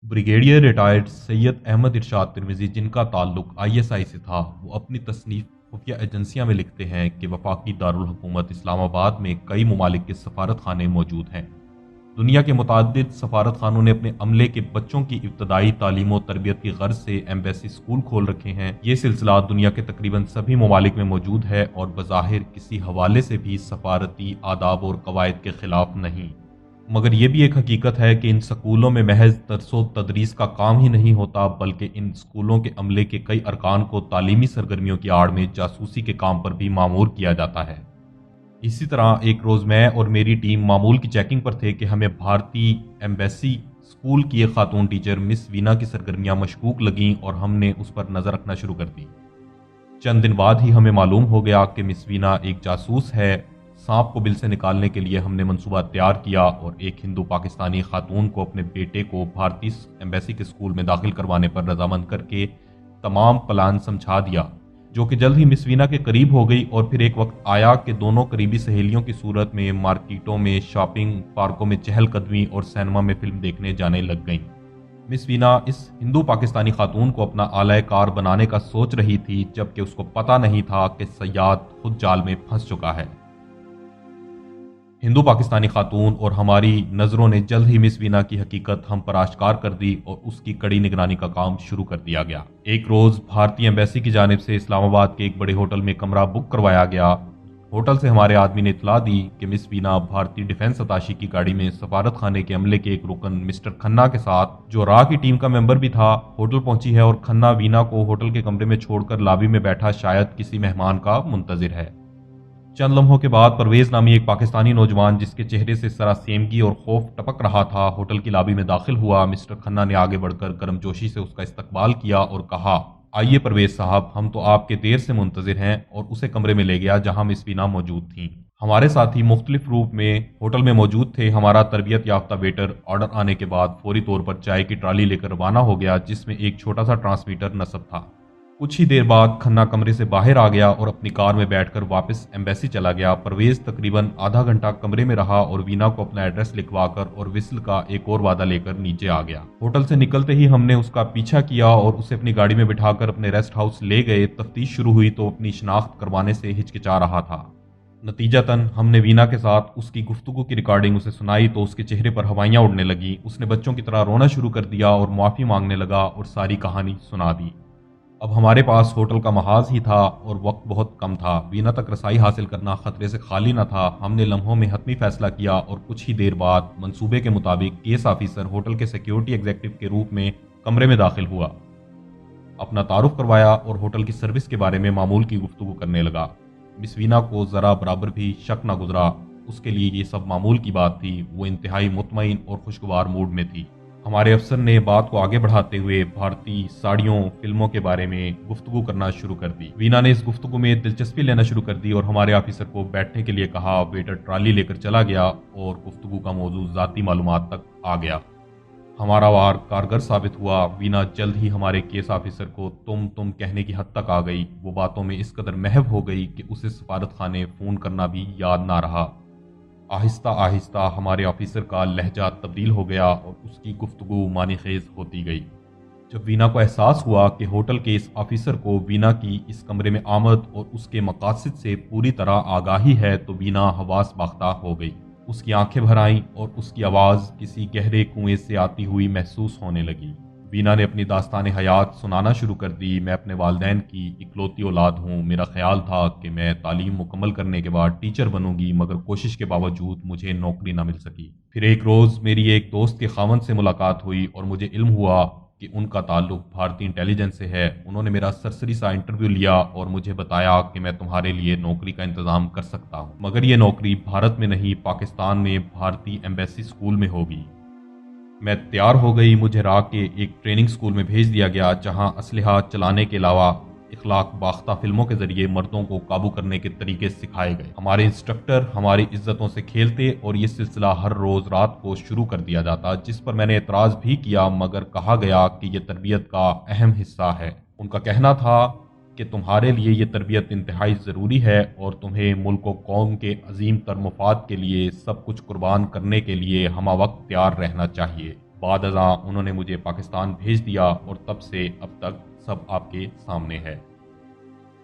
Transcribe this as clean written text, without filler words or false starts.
Brigadier retired Syed Ahmad इरशाद Tirmidhi, जिनका ताल्लुक ISI से था, वो अपनी तसनीफ़ खुफिया एजेंसियाँ में लिखते हैं कि वफाकी दारुल हुकूमत इस्लामाबाद में कई ममालिक के सफारत खाने मौजूद हैं। दुनिया के मुतादिद सफारत खानों ने अपने अमले के बच्चों की इब्तदाई तालीम और तरबियत की गर्ज से एम्बेसी स्कूल खोल रखे हैं। ये सिलसिला दुनिया के तकरीबन सभी ममालिक में मौजूद है और बज़ाहिर किसी हवाले से भी सफारती आदाब और कवायद के खिलाफ नहीं। मगर यह भी एक हकीकत है कि इन स्कूलों में महज दरसो तदरीस का काम ही नहीं होता, बल्कि इन स्कूलों के अमले के कई अरकान को तालीमी सरगर्मियों की आड़ में जासूसी के काम पर भी मामूर किया जाता है। इसी तरह एक रोज़ मैं और मेरी टीम मामूल की चेकिंग पर थे कि हमें भारतीय एम्बेसी स्कूल की एक खातून टीचर मिस वीना की सरगर्मियां मशकूक लगीं और हमने उस पर नज़र रखना शुरू कर दी। चंद दिन बाद ही हमें मालूम हो गया कि मिस वीना एक जासूस है। सांप को बिल से निकालने के लिए हमने मंसूबा तैयार किया और एक हिंदू पाकिस्तानी खातून को अपने बेटे को भारतीय एम्बेसी के स्कूल में दाखिल करवाने पर रजामंद करके तमाम प्लान समझा दिया, जो कि जल्द ही मिस वीना के करीब हो गई। और फिर एक वक्त आया कि दोनों करीबी सहेलियों की सूरत में मार्केटों में, शॉपिंग पार्कों में चहलकदमी और सिनेमा में फिल्म देखने जाने लग गईं। मिस वीना इस हिंदू पाकिस्तानी खातून को अपना आला कार बनाने का सोच रही थी, जबकि उसको पता नहीं था कि सयाद खुद जाल में फंस चुका है। हिंदू पाकिस्तानी खातून और हमारी नज़रों ने जल्द ही मिस वीना की हकीकत हम पर आश्कार कर दी और उसकी कड़ी निगरानी का काम शुरू कर दिया गया। एक रोज़ भारतीय एम्बेसी की जानिब से इस्लामाबाद के एक बड़े होटल में कमरा बुक करवाया गया। होटल से हमारे आदमी ने इतला दी कि मिस वीना भारतीय डिफेंस अताशी की गाड़ी में सफारत खाने के अमले के एक रुकन मिस्टर खन्ना के साथ, जो राह की टीम का मेंबर भी था, होटल पहुंची है और खन्ना वीना को होटल के कमरे में छोड़कर लॉबी में बैठा शायद किसी मेहमान का मुंतजिर है। चंद लम्हों के बाद परवेज नामी एक पाकिस्तानी नौजवान, जिसके चेहरे से सरासेमगी और खौफ टपक रहा था, होटल की लॉबी में दाखिल हुआ। मिस्टर खन्ना ने आगे बढ़कर गर्मजोशी से उसका इस्तकबाल किया और कहा, आइए परवेज साहब, हम तो आपके देर से मुंतजिर हैं, और उसे कमरे में ले गया जहां मिस वीना मौजूद थीं। हमारे साथी मुख्तलिफ रूप में होटल में मौजूद थे। हमारा तरबियत याफ्ता वेटर ऑर्डर आने के बाद फौरी तौर पर चाय की ट्राली लेकर रवाना हो गया, जिसमें एक छोटा सा ट्रांसमीटर नस्ब था। कुछ ही देर बाद खन्ना कमरे से बाहर आ गया और अपनी कार में बैठकर वापस एम्बेसी चला गया। परवेज तकरीबन आधा घंटा कमरे में रहा और वीना को अपना एड्रेस लिखवाकर और विस्ल का एक और वादा लेकर नीचे आ गया। होटल से निकलते ही हमने उसका पीछा किया और उसे अपनी गाड़ी में बिठाकर अपने रेस्ट हाउस ले गए। तफ्तीश शुरू हुई तो अपनी शिनाख्त करवाने से हिचकिचा रहा था। नतीजतन हमने वीना के साथ उसकी गुफ्तगू की रिकॉर्डिंग उसे सुनाई तो उसके चेहरे पर हवाइयां उड़ने लगी। उसने बच्चों की तरह रोना शुरू कर दिया और माफ़ी मांगने लगा और सारी कहानी सुना दी। अब हमारे पास होटल का महाज ही था और वक्त बहुत कम था। वीना तक रसाई हासिल करना खतरे से खाली न था। हमने लम्हों में हतमी फैसला किया और कुछ ही देर बाद मंसूबे के मुताबिक केस ऑफिसर होटल के सिक्योरिटी एग्जीक्यूटिव के रूप में कमरे में दाखिल हुआ, अपना तारुफ करवाया और होटल की सर्विस के बारे में मामूल की गुफ्तगू करने लगा। मिस वीना को ज़रा बराबर भी शक न गुजरा, उसके लिए ये सब मामूल की बात थी। वो इंतहाई मुतमईन और खुशगवार मूड में थी। हमारे अफसर ने बात को आगे बढ़ाते हुए भारतीय साड़ियों, फिल्मों के बारे में गुफ्तगू करना शुरू कर दी। वीना ने इस गुफ्तगू में दिलचस्पी लेना शुरू कर दी और हमारे ऑफिसर को बैठने के लिए कहा। वेटर ट्राली लेकर चला गया और गुफ्तगू का मौजू ज़ाती मालूमात तक आ गया। हमारा वार कारगर साबित हुआ। वीना जल्द ही हमारे केस ऑफिसर को तुम कहने की हद तक आ गई। वो बातों में इस कदर महव हो गई कि उसे सफारत खाने फ़ोन करना भी याद ना रहा। आहिस्ता आहिस्ता हमारे ऑफिसर का लहजा तब्दील हो गया और उसकी गुफ्तगू मानीखेज होती गई। जब वीना को एहसास हुआ कि होटल के इस ऑफिसर को वीना की इस कमरे में आमद और उसके मकासद से पूरी तरह आगाही है, तो वीना हवास बाख्ता हो गई। उसकी आंखें भर आईं और उसकी आवाज़ किसी गहरे कुएं से आती हुई महसूस होने लगी। वीना ने अपनी दास्तान हयात सुनाना शुरू कर दी। मैं अपने वालिदैन की इकलौती औलाद हूँ। मेरा ख्याल था कि मैं तालीम मुकम्मल करने के बाद टीचर बनूंगी, मगर कोशिश के बावजूद मुझे नौकरी ना मिल सकी। फिर एक रोज़ मेरी एक दोस्त के खावंद से मुलाकात हुई और मुझे इल्म हुआ कि उनका ताल्लुक भारतीय इंटेलिजेंस से है। उन्होंने मेरा सरसरी सा इंटरव्यू लिया और मुझे बताया कि मैं तुम्हारे लिए नौकरी का इंतज़ाम कर सकता हूँ, मगर ये नौकरी भारत में नहीं, पाकिस्तान में भारतीय एम्बेसी स्कूल में होगी। मैं तैयार हो गई। मुझे राह के एक ट्रेनिंग स्कूल में भेज दिया गया, जहां असलहा चलाने के अलावा इखलाक बाख्ता फिल्मों के जरिए मर्दों को काबू करने के तरीके सिखाए गए। हमारे इंस्ट्रक्टर हमारी इज्जतों से खेलते और ये सिलसिला हर रोज़ रात को शुरू कर दिया जाता, जिस पर मैंने एतराज़ भी किया, मगर कहा गया कि यह तरबियत का अहम हिस्सा है। उनका कहना था कि तुम्हारे लिए ये तरबियत इंतहाई ज़रूरी है और तुम्हें मुल्क व कौम के अजीम तर मुफाद के लिए सब कुछ कुर्बान करने के लिए हमा वक्त तैयार रहना चाहिए। بعد ازاں انہوں نے مجھے پاکستان بھیج دیا اور تب سے اب تک سب آپ کے سامنے ہے۔